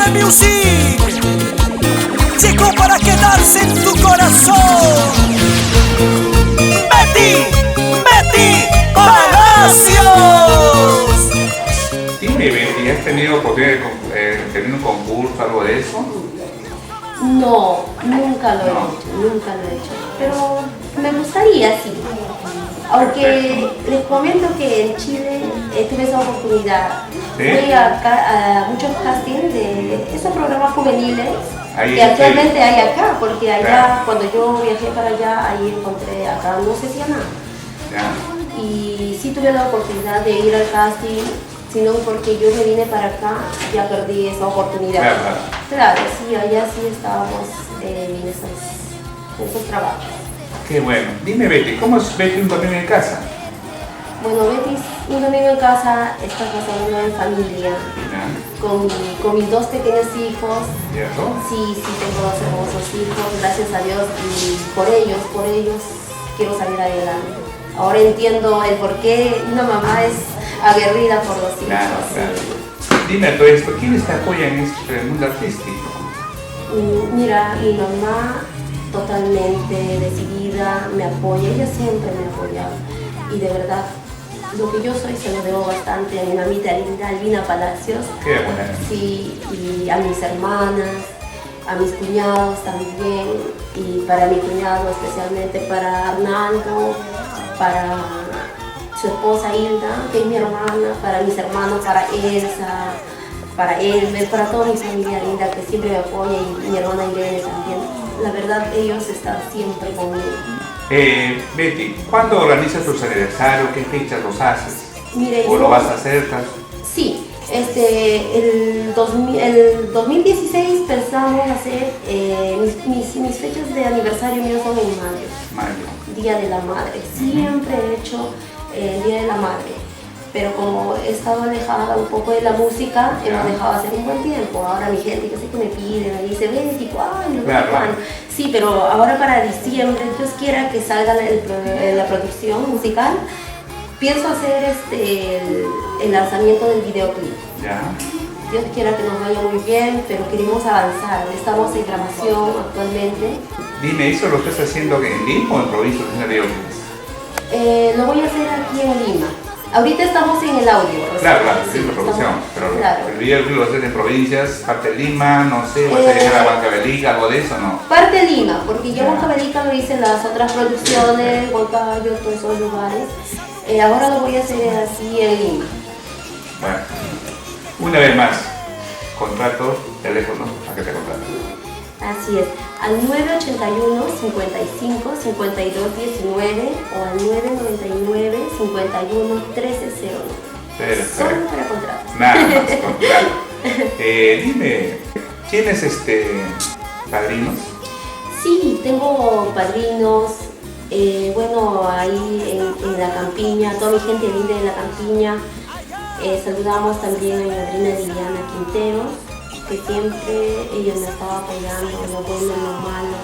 Mole Music llegó para quedarse en tu corazón. Betty Palacios. Dime, Betty, ¿has tenido oportunidad de tener un concurso, algo de eso? No, nunca lo he hecho, pero me gustaría, sí. Aunque les comento que en Chile tuve esa oportunidad. ¿Sí? Fui a muchos castings de esos programas juveniles Ahí, que actualmente sí. hay acá, porque allá, Claro. cuando yo viajé para allá, ahí encontré acá, no se hacía nada. Ya. Y sí tuve la oportunidad de ir al casting, sino porque yo me vine para acá, ya perdí esa oportunidad. Claro. Claro, sí, allá sí estábamos en esos trabajos. Qué bueno. Dime, Betty, ¿cómo es Betty un domingo en casa? Bueno, Betty, un domingo en casa, está pasando en familia, ¿Ya? con mis dos pequeños hijos. ¿Cierto? Sí, tengo dos hermosos hijos, gracias a Dios, y por ellos quiero salir adelante. Ahora entiendo el por qué una mamá es aguerrida por los hijos. Claro, Sí. claro. Dime todo esto, ¿quiénes te apoyan en este mundo artístico? Mira, mi mamá totalmente decidida, me apoya, ella siempre me ha apoyado. Y de verdad, lo que yo soy se lo debo bastante a mi mamita linda, Albina Palacios. Qué buena. Sí, y a mis hermanas, a mis cuñados también, y para mi cuñado especialmente, para Arnaldo, para su esposa Hilda, que es mi hermana, para mis hermanos, para Elsa, para Elmer, para toda mi familia linda que siempre me apoya, y mi hermana Irene también. La verdad, ellos están siempre conmigo. Betty, ¿cuándo organizas tus aniversarios? ¿Qué fechas los haces? Mire, ¿O lo vas a hacer? Sí, el 2016 pensamos hacer mis fechas de aniversario mío son en mayo. Mayo. Día de la Madre. Siempre he hecho el Día de la Madre. Pero como he estado alejada un poco de la música, hemos dejado hacer un buen tiempo. Ahora mi gente que sé que me pide, me dice, Betty, ¿cuándo? Claro. Sí, pero ahora para diciembre, Dios quiera que salga la producción musical, pienso hacer el lanzamiento del videoclip. Ya. Dios quiera que nos vaya muy bien, pero queremos avanzar. Estamos en grabación actualmente. Dime, ¿eso lo estás haciendo en Lima o en provincia de videoclips? Lo voy a hacer aquí en Lima. Ahorita estamos en el audio. Claro, sí, es la producción, pero claro. el videoclip lo haces en provincias, parte de Lima, no sé, vas a llegar a Huancavelica, algo de eso, ¿no? Parte de Lima, porque yo Ya. Huancavelica lo hice en las otras producciones, Huancayo, todos esos lugares. Ahora lo voy a hacer así en Lima. Bueno, una vez más, contrato, teléfono, ¿a qué te contrato? Así es, al 981 55 52 19 o al 999 51 1309. Perfecto. Solo para contratos. Nada más, contrato. Dime, ¿tienes padrinos? Sí, tengo padrinos, bueno, ahí en la campiña, toda mi gente linda en la campiña. Saludamos también a mi madrina Liliana Quintero, que siempre ella me estaba apoyando en lo bueno, en lo malo.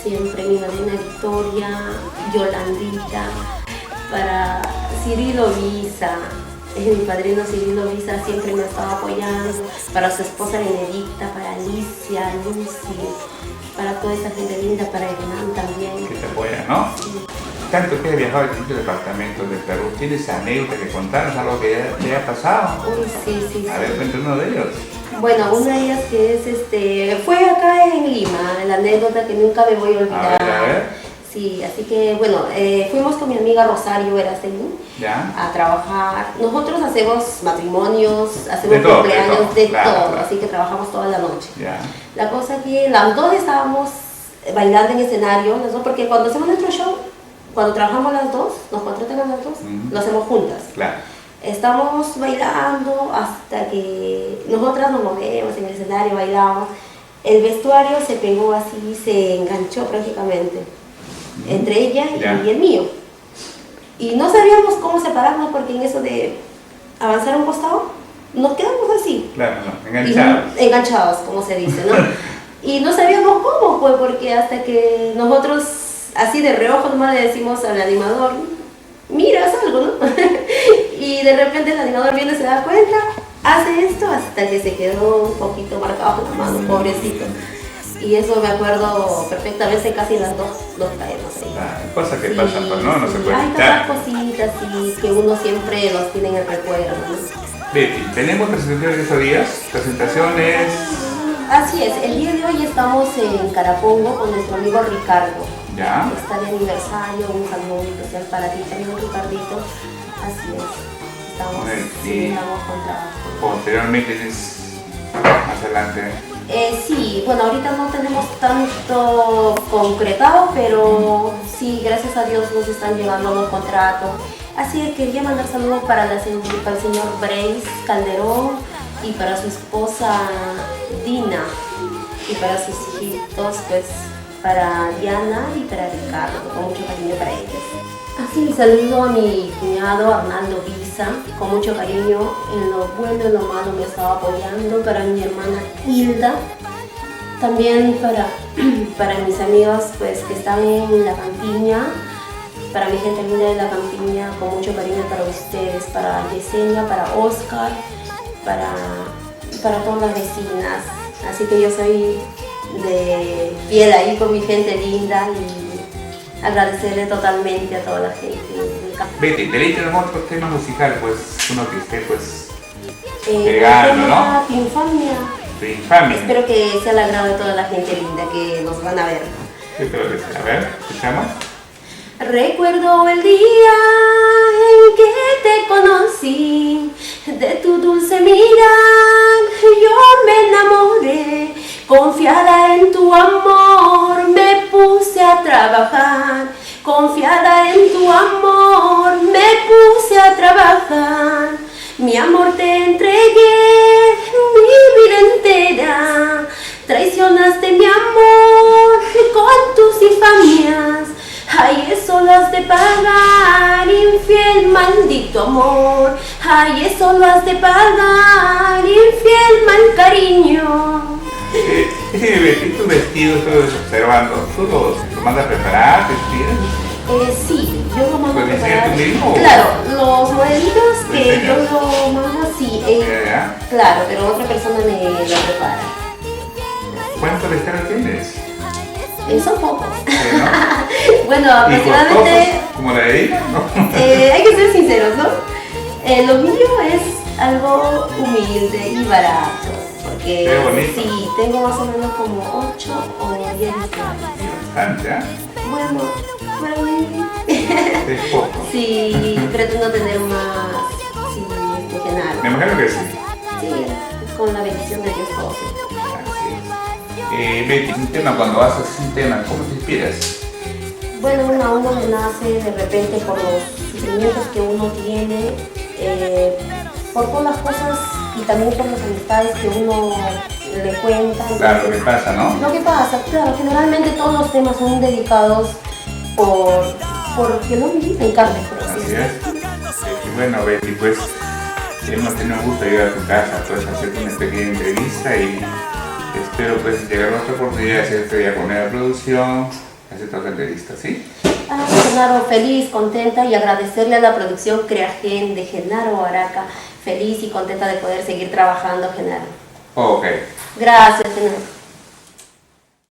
Siempre mi madrina Victoria, Yolandita, para Cirilo Visa. Mi padrino Cirilo Visa siempre me estaba apoyando, para su esposa Benedicta, para Alicia, Lucy, para toda esa gente linda, para Hernán también. Que te apoyan, ¿no? Tanto que has viajado a distintos departamentos de Perú, ¿tienes anécdotas que contarnos, algo que te haya pasado? Uy, sí. A ver, cuéntame uno de ellos. Bueno, una de ellas que es, fue acá en Lima, la anécdota que nunca me voy a olvidar. A ver. Sí, así que bueno, fuimos con mi amiga Rosario Eraceli ¿Ya? a trabajar. Nosotros hacemos matrimonios, hacemos De todo, cumpleaños, de claro, todo, claro. así que trabajamos toda la noche. Ya. La cosa que las dos estábamos bailando en escenario, las dos, porque cuando hacemos nuestro show, cuando trabajamos las dos, nos contratan a las dos, lo hacemos juntas. Claro. Estamos bailando hasta que nosotras nos movemos en el escenario, bailamos. El vestuario se pegó así, se enganchó prácticamente entre ella y el mío. Y no sabíamos cómo separarnos porque en eso de avanzar a un costado, nos quedamos así. Claro, no, enganchados. Enganchados, como se dice, ¿no? Y no sabíamos cómo, pues, porque hasta que nosotros, así de reojo, nomás le decimos al animador, mira, haz algo, ¿no? Y de repente el animador viene, se da cuenta hace esto hasta que se quedó un poquito marcado la mano, pobrecito. Y eso me acuerdo perfectamente, casi las dos caemos ahí. Cosas que pasan, pues no se puede hay evitar. tantas cositas y que uno siempre los tiene en el recuerdo, ¿no? Betty, tenemos presentaciones estos días, presentaciones. Así es, el día de hoy estamos en Carapongo con nuestro amigo Ricardo. Ya. Está de aniversario, un saludo muy especial para ti también, Ricardito. Así es, estamos, Y estamos con trabajo. posteriormente tienes más adelante. Sí, bueno, ahorita no tenemos tanto concretado, pero sí, gracias a Dios nos están llegando los contratos. Así que quería mandar saludos para el señor Brace Calderón y para su esposa Dina y para sus hijitos, pues para Diana y para Ricardo, con mucho cariño para ellos. Así, saludo a mi cuñado Arnaldo Visa, con mucho cariño, en lo bueno y en lo malo me estaba apoyando, para mi hermana Hilda, también para mis amigos pues, que están en la campiña, para mi gente linda de la campiña, con mucho cariño para ustedes, para Yesenia, para Oscar, para todas las vecinas. Así que yo soy de fiel ahí con mi gente linda y agradecerle totalmente a toda la gente. Betty, deleite en otro tema musical, pues uno que esté pues llegando, ¿no? Tu infamia. Tu infamia. Espero que sea el agrado de toda la gente linda que nos van a ver. Espero que sea. A ver, escuchamos. Recuerdo el día en que te conocí, de tu dulce mirar yo me enamoré, confiada en tu amor me puse a trabajar, confiada en tu amor me puse a trabajar, mi amor te entregué, mi vida entera, traicionaste mi amor con tus infamias. Ay, eso lo has de pagar, infiel, maldito amor. Ay, eso lo has de pagar, infiel, mal cariño. Betty, tu vestido, estoy observando. ¿Tú lo mandas a preparar, vestir? Sí, yo lo mando a ¿Puedes preparar. tú mismo? Claro, los modelitos que yo lo mando, sí. ¿Ya? Claro, pero otra persona me lo prepara. ¿Cuántos vestidos tienes? Son pocos. ¿Sí, no? Bueno, aproximadamente. ¿Como la de ella? Hay que ser sinceros, ¿no? Lo mío es algo humilde y barato. Porque qué bonito. sí, tengo más o menos como 8 o 10 Bastante, ¿eh? Bueno, para mí. Es poco. Sí, pretendo tener más. Sí, Genaro. Me imagino que sí. Sí, con la bendición de Dios todo. Betty, un tema, cuando haces un tema, ¿cómo te inspiras? Bueno, a uno le nace de repente por los sufrimientos que uno tiene, por todas las cosas y también por las amistades que uno le cuenta. Claro, lo que pasa, ¿no? Lo que pasa, claro, generalmente todos los temas son dedicados porque lo viví en carne, por así Así decirlo. es. Bueno, Betty, pues hemos tenido el gusto de llegar a tu casa, pues hacer una pequeña entrevista y espero pues llegar a otra oportunidad de hacerte ya con la producción, hacer otra entrevista, ¿sí? Genaro, feliz, contenta y agradecerle a la producción Creagen de Genaro Araca, feliz y contenta de poder seguir trabajando, Genaro. Ok. Gracias, Genaro.